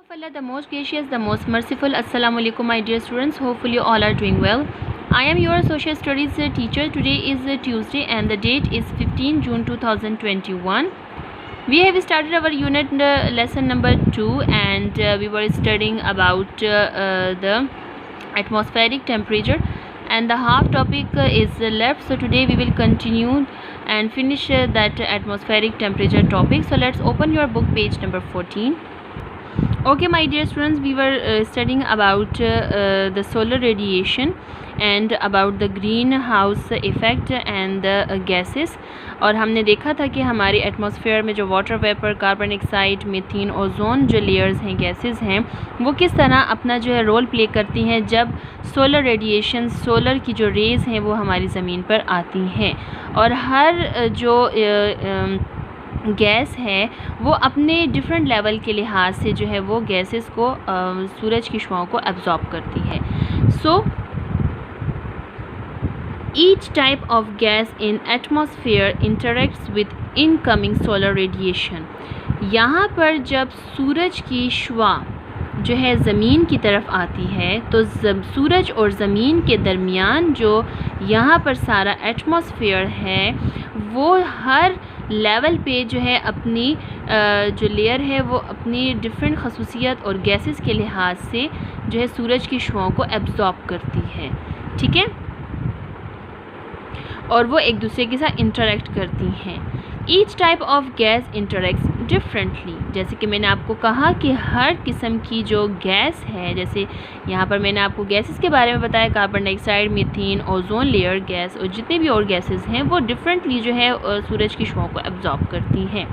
of Allah, the most gracious, the most merciful. Assalamu alaikum, my dear students. Hopefully you all are doing well. I am your social studies teacher. Today is Tuesday and the date is 15 June 2021. We have started our unit lesson number 2 and we were studying about the atmospheric temperature and the half topic is left. So today we will continue and finish that atmospheric temperature topic. So let's open your book, page number 14. Okay, my dear students, we were studying about the solar radiation and about the greenhouse effect and the gases. और हमने देखा था कि हमारी atmosphere में जो water vapour, carbon dioxide, methane, ozone जो layers हैं, गैसेस हैं, वो किस तरह अपना जो है रोल प्ले करती हैं जब सोलर रेडिएशन, सोलर की जो रेज़ हैं वो हमारी ज़मीन पर आती हैं। और हर जो गैस है वो अपने डिफरेंट लेवल के लिहाज से जो है वो गैसेस को सूरज की शुआओं को एब्जॉर्ब करती है। So each type of gas in atmosphere interacts with incoming solar radiation. यहाँ पर जब सूरज की शुआ जो है ज़मीन की तरफ आती है तो सूरज और ज़मीन के दरमियान जो यहाँ पर सारा एटमॉस्फेयर है वो हर लेवल पे जो है अपनी जो लेयर है वो अपनी डिफरेंट खसूसियत और गैसेस के लिहाज से जो है सूरज की शुआओं को एब्जॉर्ब करती है, ठीक है, और वो एक दूसरे के साथ इंटरेक्ट करती हैं। Each type of gas interacts differently. जैसे कि मैंने आपको कहा कि हर किस्म की जो गैस है, जैसे यहाँ पर मैंने आपको गैसेस के बारे में बताया, carbon dioxide, methane, ozone layer gas और जितने भी और गैसेस हैं वो डिफरेंटली जो है सूरज की शुआओं को एब्जॉर्ब करती हैं।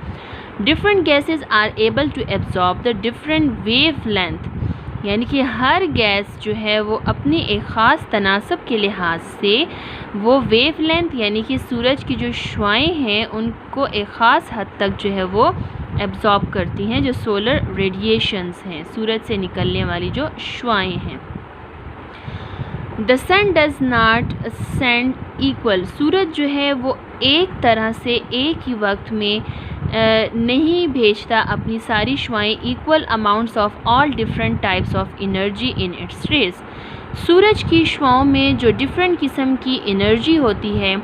Different gases are able to absorb the different wavelength, यानी कि हर गैस जो है वो अपनी एक ख़ास तनासब के लिहाज से वो वेव लेंथ यानी कि सूरज की जो शुआएँ हैं उनको एक ख़ास हद तक जो है वो एब्जॉर्ब करती हैं, जो सोलर रेडिएशंस हैं, सूरज से निकलने वाली जो शुआएँ हैं। The sun does not send equal. सूरज जो है वो एक तरह से एक ही वक्त में नहीं भेजता अपनी सारी शुआएँ equal amounts of all different types of energy in its rays. सूरज की शुआओं में जो डिफरेंट किस्म की एनर्जी होती है,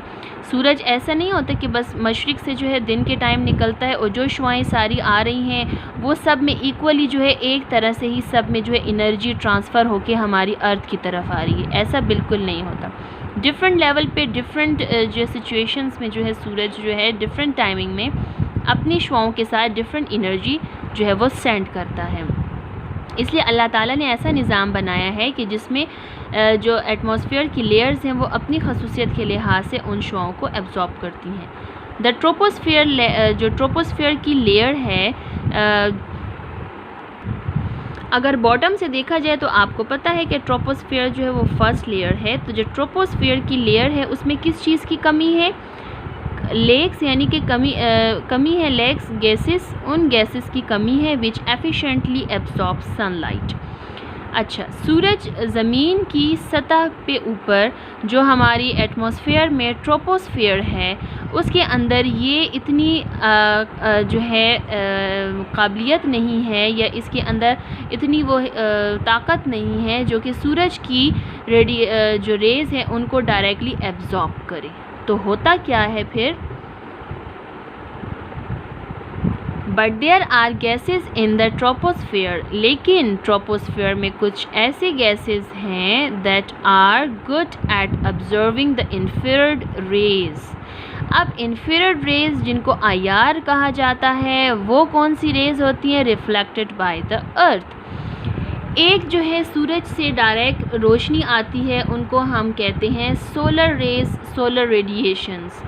सूरज ऐसा नहीं होता कि बस मशरिक़ से जो है दिन के टाइम निकलता है और जो शुआएँ सारी आ रही हैं वो सब में इक्वली जो है एक तरह से ही सब में जो है एनर्जी ट्रांसफ़र होके हमारी अर्थ की तरफ आ रही है, ऐसा बिल्कुल नहीं होता। डिफरेंट लेवल पे डिफरेंट जो सिचुएशंस में जो है सूरज जो है डिफरेंट टाइमिंग में अपनी शुआओं के साथ डिफरेंट एनर्जी जो है वो सेंड करता है। इसलिए अल्लाह ताला ने ऐसा निज़ाम बनाया है कि जिसमें जो एटमॉस्फेयर की लेयर्स हैं वो अपनी खसूसियत के लिहाज से उन शुआओं को एब्जॉर्ब करती हैं। द ट्रोपोस्फेयर, जो ट्रोपोस्फेयर की लेयर है, अगर बॉटम से देखा जाए तो आपको पता है कि ट्रोपोस्फेयर जो है वो फर्स्ट लेयर है। तो जो ट्रोपोस्फेयर की लेयर है उसमें किस चीज़ की कमी है? लेक्स, यानी कि कमी है लेक्स गैसेस, उन गैसेस की कमी है विच एफिशिएंटली एब्जॉर्ब सनलाइट। अच्छा, सूरज ज़मीन की सतह पे ऊपर जो हमारी एटमॉस्फेयर में ट्रोपोस्फेयर है उसके अंदर ये इतनी जो है काबिलियत नहीं है या इसके अंदर इतनी वो ताकत नहीं है जो कि सूरज की जो रेज़ हैं उनको डायरेक्टली एब्जॉर्ब करे। तो होता क्या है फिर? But there are gases in the troposphere, लेकिन ट्रोपोस्फेयर में कुछ ऐसे गैसेस हैं that are good at observing the infrared rays. अब इंफ्रारेड रेज जिनको IR कहा जाता है वो कौन सी रेज होती हैं? Reflected by the earth. एक जो है सूरज से डायरेक्ट रोशनी आती है उनको हम कहते हैं solar rays, solar radiations.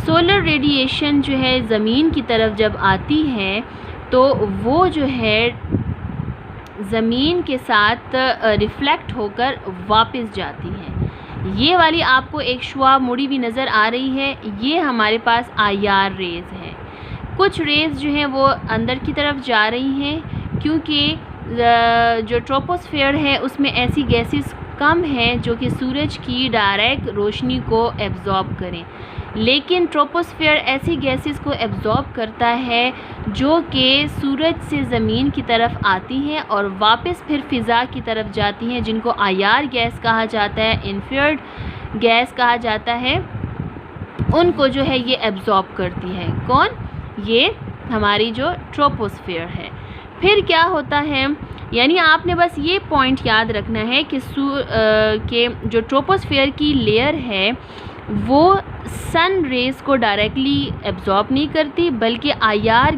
Solar radiation जो है ज़मीन की तरफ जब आती है तो वो जो है ज़मीन के साथ रिफ्लेक्ट होकर वापस जाती है। ये वाली आपको एक शुआ मुड़ी हुई नज़र आ रही है, ये हमारे पास IR रेज़ है। कुछ रेज़ जो हैं वो अंदर की तरफ जा रही हैं क्योंकि जो ट्रोपोस्फेयर है उसमें ऐसी गैसेस कम हैं जो कि सूरज की डायरेक्ट रोशनी को एब्जॉर्ब करें, लेकिन ट्रोपोस्फियर ऐसी गैसेस को एब्जॉर्ब करता है जो कि सूरज से ज़मीन की तरफ आती हैं और वापस फिर फ़िज़ा की तरफ जाती हैं, जिनको IR गैस कहा जाता है, इन्फ्रारेड गैस कहा जाता है। उनको जो है ये एब्जॉर्ब करती है। कौन? ये हमारी जो ट्रोपोस्फियर है। फिर क्या होता है, यानी आपने बस ये पॉइंट याद रखना है कि जो ट्रोपोस्फियर की लेयर है वो सन रेस को डायरेक्टली एब्जॉर्ब नहीं करती, बल्कि IR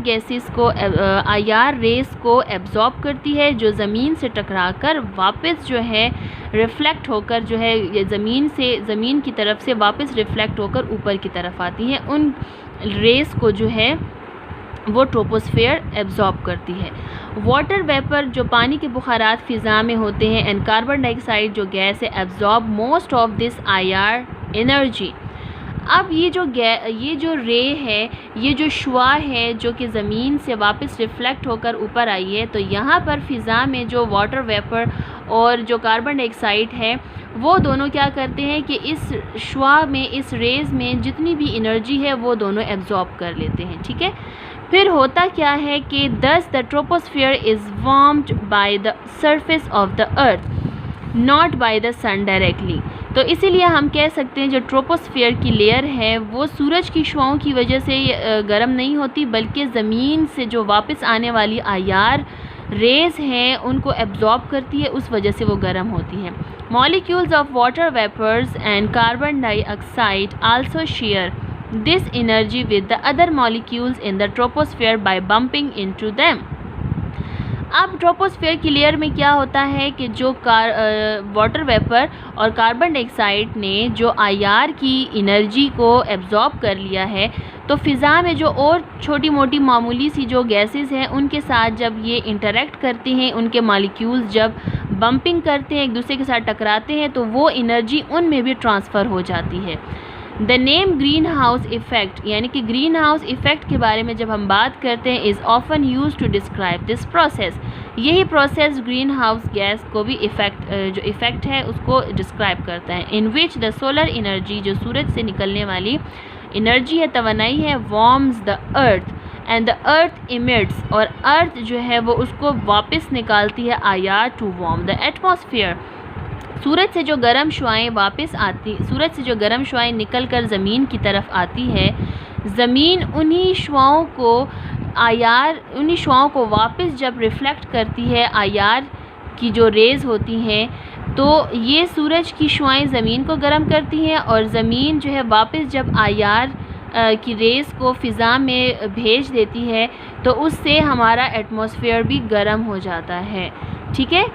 रेस को एब्जॉर्ब करती है, जो ज़मीन से टकराकर वापस जो है रिफ़्लेक्ट होकर जो है ये ज़मीन की तरफ से वापस रिफ़्लेक्ट होकर ऊपर की तरफ आती हैं। उन रेस को जो है वो ट्रोपोस्फियर एब्जॉर्ब करती है। वाटर वेपर जो पानी के बुखारात फ़िज़ा में होते हैं, एंड कार्बन डाइऑक्साइड जो गैस है absorb most of this IR energy. अब ये जो रे है, ये जो शुआ है जो कि ज़मीन से वापस रिफ़्लेक्ट होकर ऊपर आई है, तो यहाँ पर फ़िज़ा में जो वाटर वेपर और जो कार्बन डाइऑक्साइड है वो दोनों क्या करते हैं कि इस शुआ में, इस रेज़ में जितनी भी एनर्जी है वो दोनों एब्जॉर्ब कर लेते हैं। ठीक है, फिर होता क्या है कि thus the troposphere is warmed by the surface of the earth, not by the sun directly. तो इसीलिए हम कह सकते हैं जो ट्रोपोस्फियर की लेयर है वो सूरज की शुआओं की वजह से गर्म नहीं होती, बल्कि ज़मीन से जो वापस आने वाली IR रेज़ हैं उनको एब्जॉर्ब करती है, उस वजह से वो गर्म होती हैं। Molecules of water vapours and carbon dioxide also share this energy with the other molecules in the troposphere by bumping into them। अब ट्रोपोस्फियर की लेयर में क्या होता है कि जो वाटर वेपर और कार्बन डाइऑक्साइड ने जो IR की एनर्जी को एब्जॉर्ब कर लिया है, तो फ़िज़ा में जो और छोटी मोटी मामूली सी जो गैसेस हैं उनके साथ जब ये इंटरेक्ट करते हैं, उनके मॉलिक्यूल्स जब बम्पिंग करते हैं, एक दूसरे के साथ टकराते हैं, तो वो एनर्जी उनमें भी ट्रांसफ़र हो जाती है। The name green house effect, यानी कि ग्रीन हाउस इफ़ेक्ट के बारे में जब हम बात करते हैं, is often use to describe this process. यही प्रोसेस ग्रीन हाउस गैस को भी जो इफ़ेक्ट है उसको डिस्क्राइब करता है। In which the solar energy, जो सूरज से निकलने वाली एनर्जी है, तवानाई है, warms the earth and the earth emits, और अर्थ जो है वो उसको वापस निकालती है IR to warm the atmosphere. सूरज से जो गर्म शुआएं निकल कर ज़मीन की तरफ आती है, ज़मीन उन्हीं शुआओं को वापस जब रिफ़्लेक्ट करती है IR की जो रेज़ होती हैं, तो ये सूरज की शुआएं ज़मीन को गर्म करती हैं और ज़मीन जो है वापस जब IR की रेज़ को फ़िज़ा में भेज देती है, तो उससे हमारा एटमॉस्फेयर भी गर्म हो जाता है। ठीक है,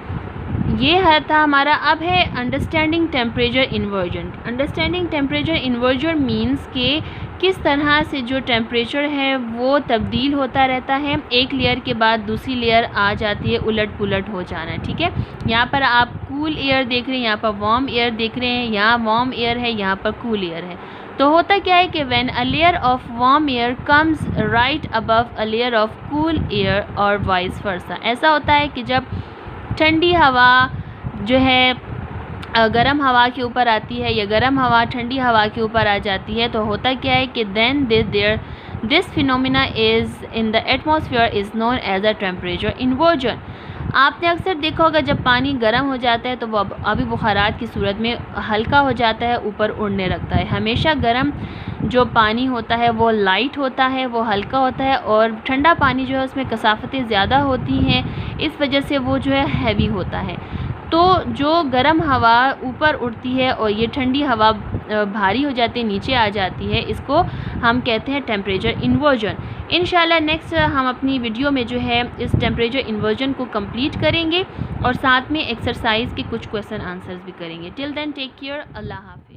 ये था हमारा। अब है understanding temperature inversion. Understanding temperature inversion means के किस तरह से जो टेम्परेचर है वो तब्दील होता रहता है, एक लेयर के बाद दूसरी लेयर आ जाती है, उलट पुलट हो जाना। ठीक है, यहाँ पर आप कूल एयर देख रहे हैं, यहाँ पर वार्म एयर देख रहे हैं, यहाँ वार्म एयर है, यहाँ पर कूल एयर है। तो होता क्या है कि when a layer of warm air comes right above a layer of cool air और वाइस वर्सा। ऐसा होता है कि जब ठंडी हवा जो है गर्म हवा के ऊपर आती है या गर्म हवा ठंडी हवा के ऊपर आ जाती है, तो होता क्या है कि then this phenomena is in the atmosphere is known as a temperature inversion. आपने अक्सर देखा होगा जब पानी गर्म हो जाता है तो वो अभी बुखारात की सूरत में हल्का हो जाता है, ऊपर उड़ने लगता है। हमेशा गर्म जो पानी होता है वो लाइट होता है, वो हल्का होता है, और ठंडा पानी जो है उसमें कसाफतें ज़्यादा होती हैं, इस वजह से वो जो है हैवी होता है। तो जो गर्म हवा ऊपर उड़ती है और ये ठंडी हवा भारी हो जाती है, नीचे आ जाती है, इसको हम कहते हैं टेम्परेचर इन्वर्जन। इंशाल्लाह नेक्स्ट हम अपनी वीडियो में जो है इस टेम्परेचर इन्वर्जन को कंप्लीट करेंगे और साथ में एक्सरसाइज के कुछ क्वेश्चन आंसर्स भी करेंगे। टिल देन टेक केयर, अल्लाह हाफ़िज़।